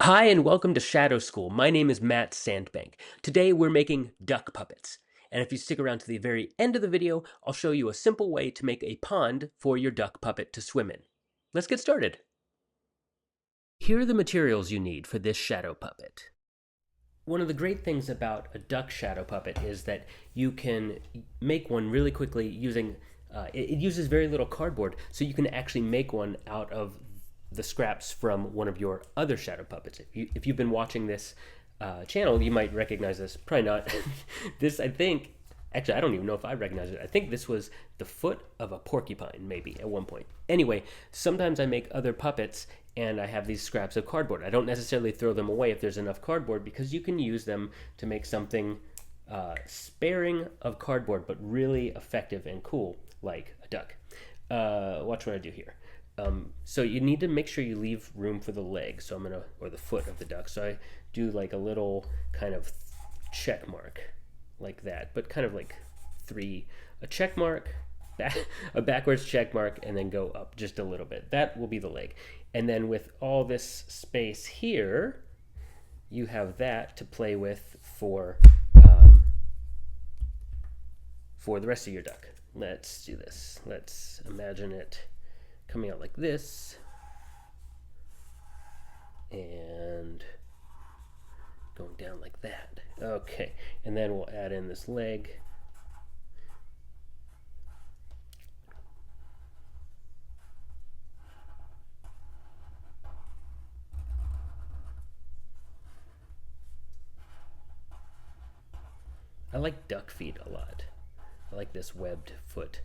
Hi and welcome to Shadow School. My name is Matt Sandbank. Today we're making duck puppets. And if you stick around to the very end of the video, I'll show you a simple way to make a pond for your duck puppet to swim in. Let's get started. Here are the materials you need for this shadow puppet. One of the great things about a duck shadow puppet is that you can make one really quickly using, it uses very little cardboard, so you can actually make one out of the scraps from one of your other shadow puppets. If you've been watching this channel, you might recognize this. Probably not. This, I think, actually, I don't even know if I recognize it. I think this was the foot of a porcupine, maybe, at one point. Anyway, sometimes I make other puppets and I have these scraps of cardboard. I don't necessarily throw them away if there's enough cardboard because you can use them to make something sparing of cardboard, but really effective and cool, like a duck. Watch what I do here. So you need to make sure you leave room for the leg. So or the foot of the duck. So I do like a little kind of check mark like that, but kind of like a check mark, a backwards check mark, and then go up just a little bit. That will be the leg. And then with all this space here, you have that to play with for the rest of your duck. Let's do this. Let's imagine it coming out like this and going down like that. Okay, and then we'll add in this leg. I like duck feet a lot. I like this webbed foot.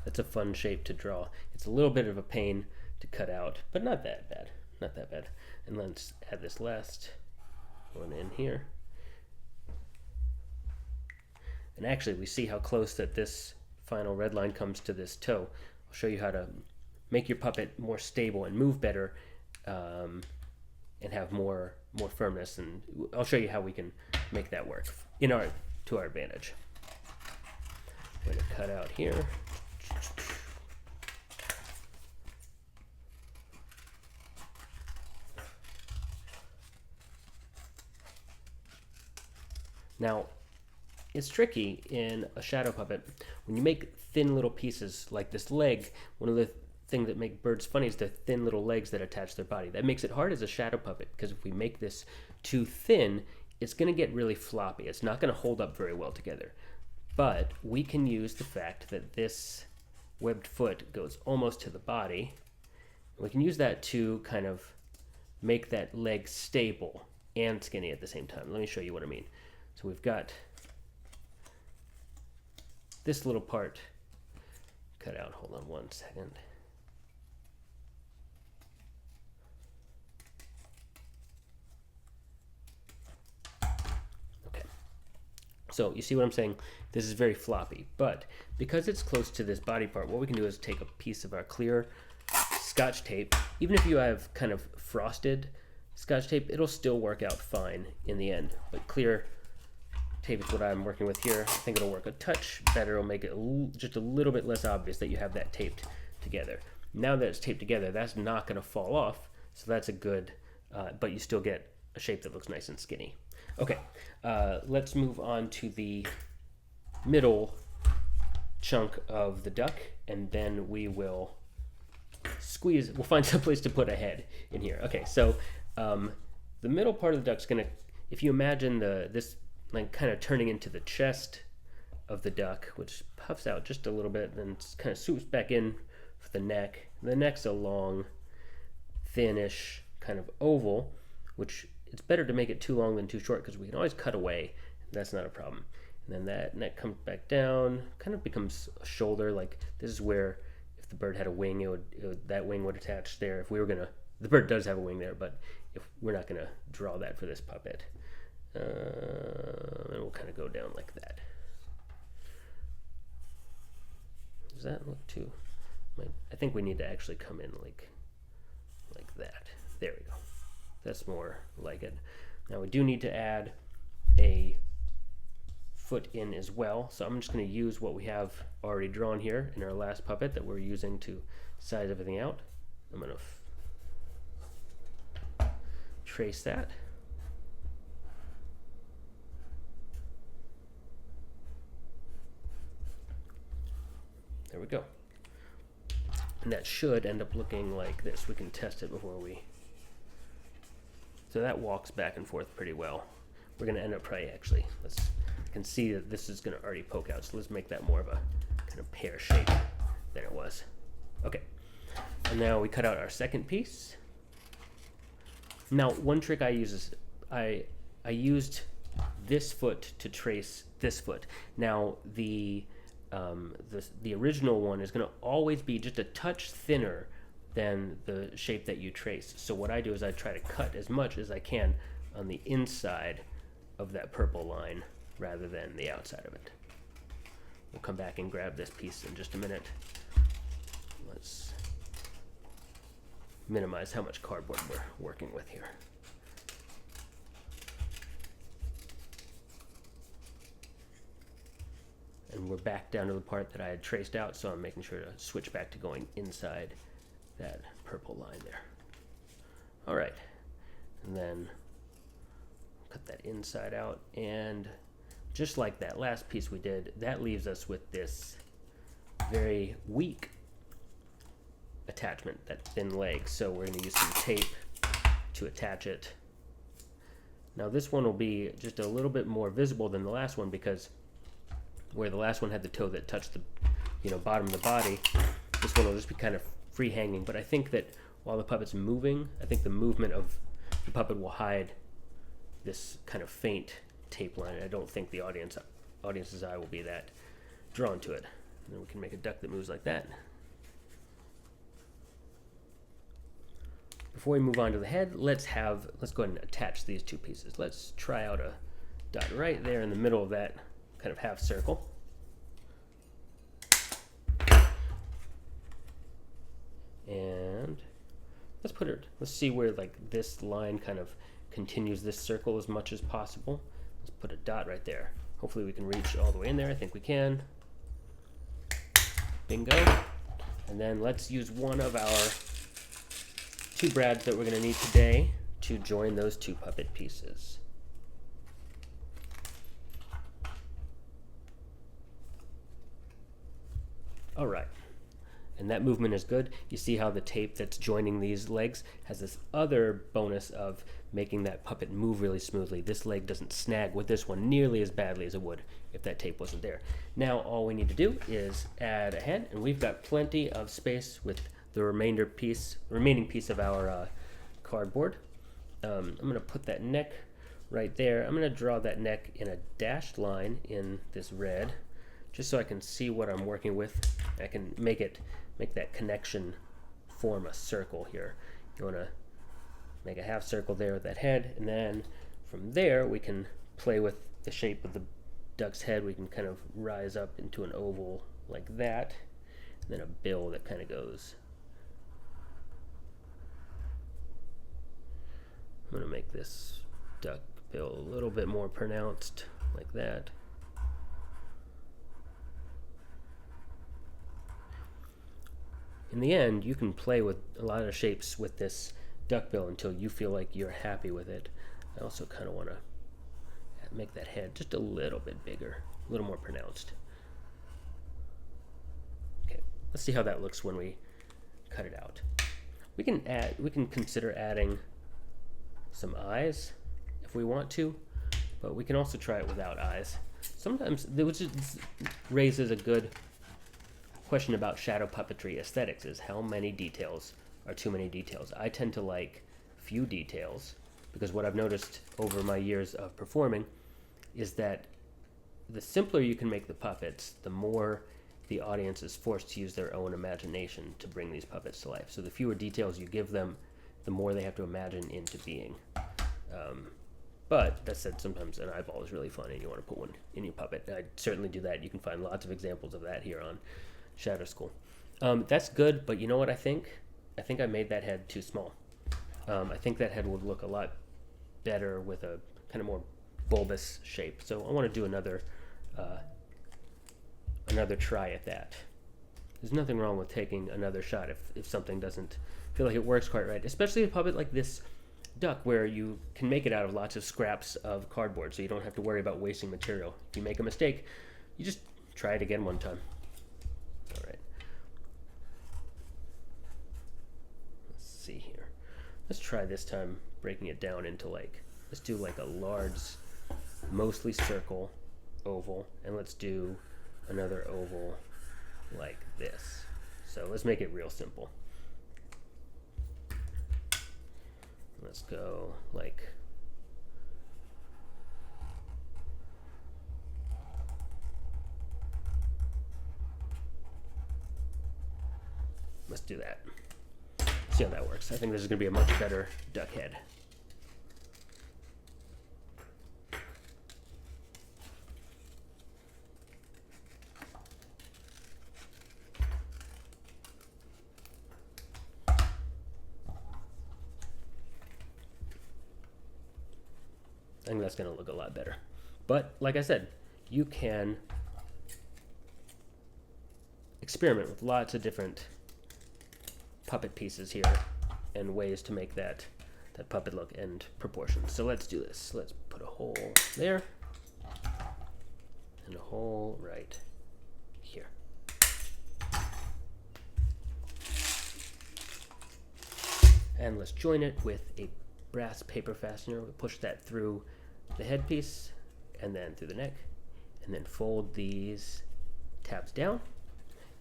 That's a fun shape to draw. It's a little bit of a pain to cut out, but not that bad. Not that bad. And let's add this last one in here. And actually, we see how close that this final red line comes to this toe. I'll show you how to make your puppet more stable and move better, and have more firmness. And I'll show you how we can make that work to our advantage. I'm going to cut out here. Now, it's tricky in a shadow puppet. When you make thin little pieces like this leg, one of the things that make birds funny is the thin little legs that attach their body. That makes it hard as a shadow puppet because if we make this too thin, it's going to get really floppy. It's not going to hold up very well together. But we can use the fact that this webbed foot goes almost to the body. We can use that to kind of make that leg stable and skinny at the same time. Let me show you what I mean. So we've got this little part cut out. Hold on one second. Okay. So you see what I'm saying? This is very floppy, but because it's close to this body part, what we can do is take a piece of our clear Scotch tape. Even if you have kind of frosted Scotch tape, it'll still work out fine in the end. But clear tape is what I'm working with here. I think it'll work a touch better. It'll make it just a little bit less obvious that you have that taped together. Now that it's taped together, that's not going to fall off, so that's a good, but you still get a shape that looks nice and skinny. Okay, let's move on to the middle chunk of the duck, and then we will we'll find some place to put a head in here. Okay, so the middle part of the duck's gonna, if you imagine this like kind of turning into the chest of the duck, which puffs out just a little bit, then kind of swoops back in for the neck. The neck's a long, thinnish kind of oval, which it's better to make it too long than too short because we can always cut away. That's not a problem. And then that neck comes back down, kind of becomes a shoulder. Like this is where if the bird had a wing, that wing would attach there. If we were gonna, the bird does have a wing there, but if we're not gonna draw that for this puppet. And we'll kind of go down like that. Does that look too? I think we need to actually come in like that. There we go. That's more like it. Now we do need to add a foot in as well. So I'm just going to use what we have already drawn here in our last puppet that we're using to size everything out. I'm going to trace that. There we go. And that should end up looking like this. We can test it before we... So that walks back and forth pretty well. We're going to end up probably actually, I can see that this is going to already poke out. So let's make that more of a kind of pear shape than it was. Okay. And now we cut out our second piece. Now, one trick I use is I used this foot to trace this foot. Now, the original one is going to always be just a touch thinner than the shape that you trace. So what I do is I try to cut as much as I can on the inside of that purple line rather than the outside of it. We'll come back and grab this piece in just a minute. Let's minimize how much cardboard we're working with here. And we're back down to the part that I had traced out, so I'm making sure to switch back to going inside that purple line there. All right, and then cut that inside out, and just like that last piece we did, that leaves us with this very weak attachment, that thin leg. So we're going to use some tape to attach it. Now this one will be just a little bit more visible than the last one, because where the last one had the toe that touched the bottom of the body, this one will just be kind of free hanging. But I think that while the puppet's moving, I think the movement of the puppet will hide this kind of faint tape line. I don't think the audience's eye will be that drawn to it. And then we can make a duck that moves like that. Before we move on to the head, let's go ahead and attach these two pieces. Let's try out a dot right there in the middle of that kind of half circle. And let's see where like this line kind of continues this circle as much as possible. Let's put a dot right there. Hopefully we can reach all the way in there. I think we can. Bingo. And then let's use one of our two brads that we're going to need today to join those two puppet pieces. All right, and that movement is good. You see how the tape that's joining these legs has this other bonus of making that puppet move really smoothly. This leg doesn't snag with this one nearly as badly as it would if that tape wasn't there. Now all we need to do is add a head, and we've got plenty of space with the remaining piece of our cardboard. I'm going to put that neck right there. I'm going to draw that neck in a dashed line in this red, just so I can see what I'm working with. I can make that connection form a circle here. You want to make a half circle there with that head, and then from there we can play with the shape of the duck's head. We can kind of rise up into an oval like that, and then a bill that kind of goes. I'm going to make this duck bill a little bit more pronounced like that. In the end, you can play with a lot of shapes with this duckbill until you feel like you're happy with it. I also kind of want to make that head just a little bit bigger, a little more pronounced. Okay, let's see how that looks when we cut it out. We can consider adding some eyes if we want to, but we can also try it without eyes. Sometimes, which raises a good question about shadow puppetry aesthetics, is how many details are too many details. I tend to like few details, because what I've noticed over my years of performing is that the simpler you can make the puppets, the more the audience is forced to use their own imagination to bring these puppets to life. So the fewer details you give them, the more they have to imagine into being. But that said, sometimes an eyeball is really fun and you want to put one in your puppet. I certainly do that. You can find lots of examples of that here on Shadow School. That's good, but you know what I think? I think I made that head too small. I think that head would look a lot better with a kind of more bulbous shape. So I want to do another try at that. There's nothing wrong with taking another shot if something doesn't feel like it works quite right, especially a puppet like this duck where you can make it out of lots of scraps of cardboard, so you don't have to worry about wasting material. If you make a mistake, you just try it again one time. All right. Let's see here. Let's try this time breaking it down into let's do like a large, mostly circle oval, and let's do another oval like this. So let's make it real simple. Let's go let's do that. See how that works. I think this is going to be a much better duck head. I think that's going to look a lot better. But like I said, you can experiment with lots of different puppet pieces here and ways to make that puppet look and proportions. So let's do this. Let's put a hole there and a hole right here. And let's join it with a brass paper fastener. We'll push that through the headpiece and then through the neck, and then fold these tabs down.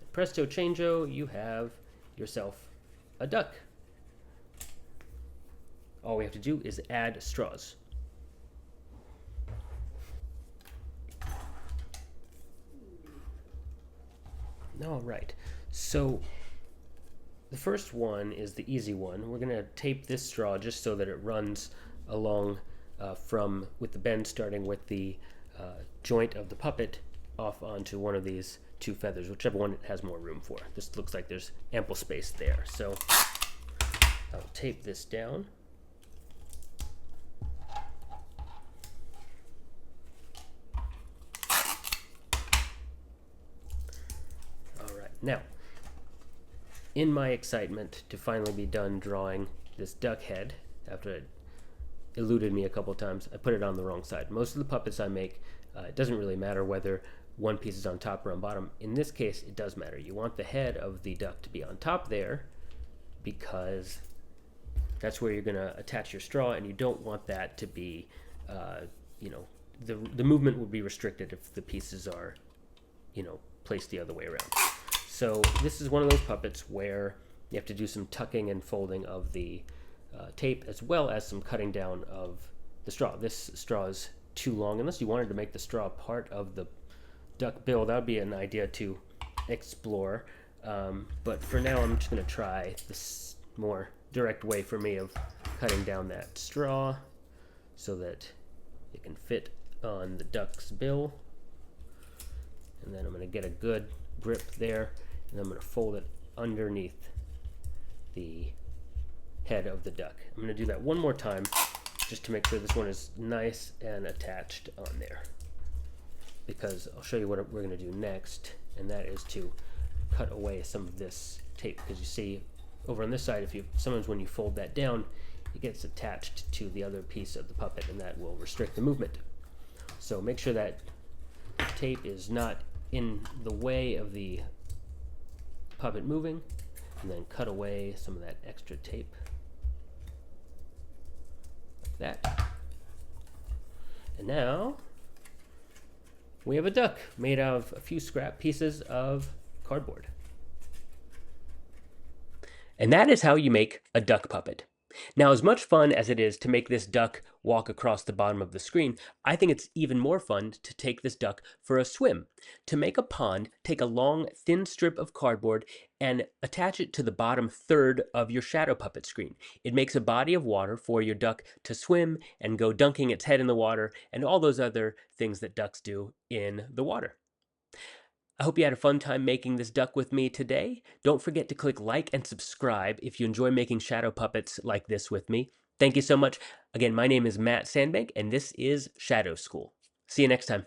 And presto changeo, you have yourself a duck. All we have to do is add straws. All right, so the first one is the easy one. We're going to tape this straw just so that it runs along with the bend starting with the joint of the puppet off onto one of these two feathers, whichever one it has more room for. This looks like there's ample space there. So I'll tape this down. All right, now, in my excitement to finally be done drawing this duck head, after it eluded me a couple times, I put it on the wrong side. Most of the puppets I make, it doesn't really matter whether one piece is on top or on bottom. In this case, it does matter. You want the head of the duck to be on top there because that's where you're going to attach your straw, and you don't want that to be, the movement would be restricted if the pieces are, placed the other way around. So this is one of those puppets where you have to do some tucking and folding of the tape, as well as some cutting down of the straw. This straw is too long. Unless you wanted to make the straw part of the duck bill, that would be an idea to explore. But for now, I'm just going to try this more direct way for me of cutting down that straw so that it can fit on the duck's bill. And then I'm going to get a good grip there, and I'm going to fold it underneath the head of the duck. I'm going to do that one more time just to make sure this one is nice and attached on there, because I'll show you what we're going to do next, and that is to cut away some of this tape, because you see over on this side, sometimes when you fold that down, it gets attached to the other piece of the puppet, and that will restrict the movement. So make sure that tape is not in the way of the puppet moving, and then cut away some of that extra tape like that. And now we have a duck made out of a few scrap pieces of cardboard. And that is how you make a duck puppet. Now, as much fun as it is to make this duck walk across the bottom of the screen, I think it's even more fun to take this duck for a swim. To make a pond, take a long, thin strip of cardboard and attach it to the bottom third of your shadow puppet screen. It makes a body of water for your duck to swim and go dunking its head in the water and all those other things that ducks do in the water. I hope you had a fun time making this duck with me today. Don't forget to click like and subscribe if you enjoy making shadow puppets like this with me. Thank you so much. Again, my name is Matt Sandbank, and this is Shadow School. See you next time.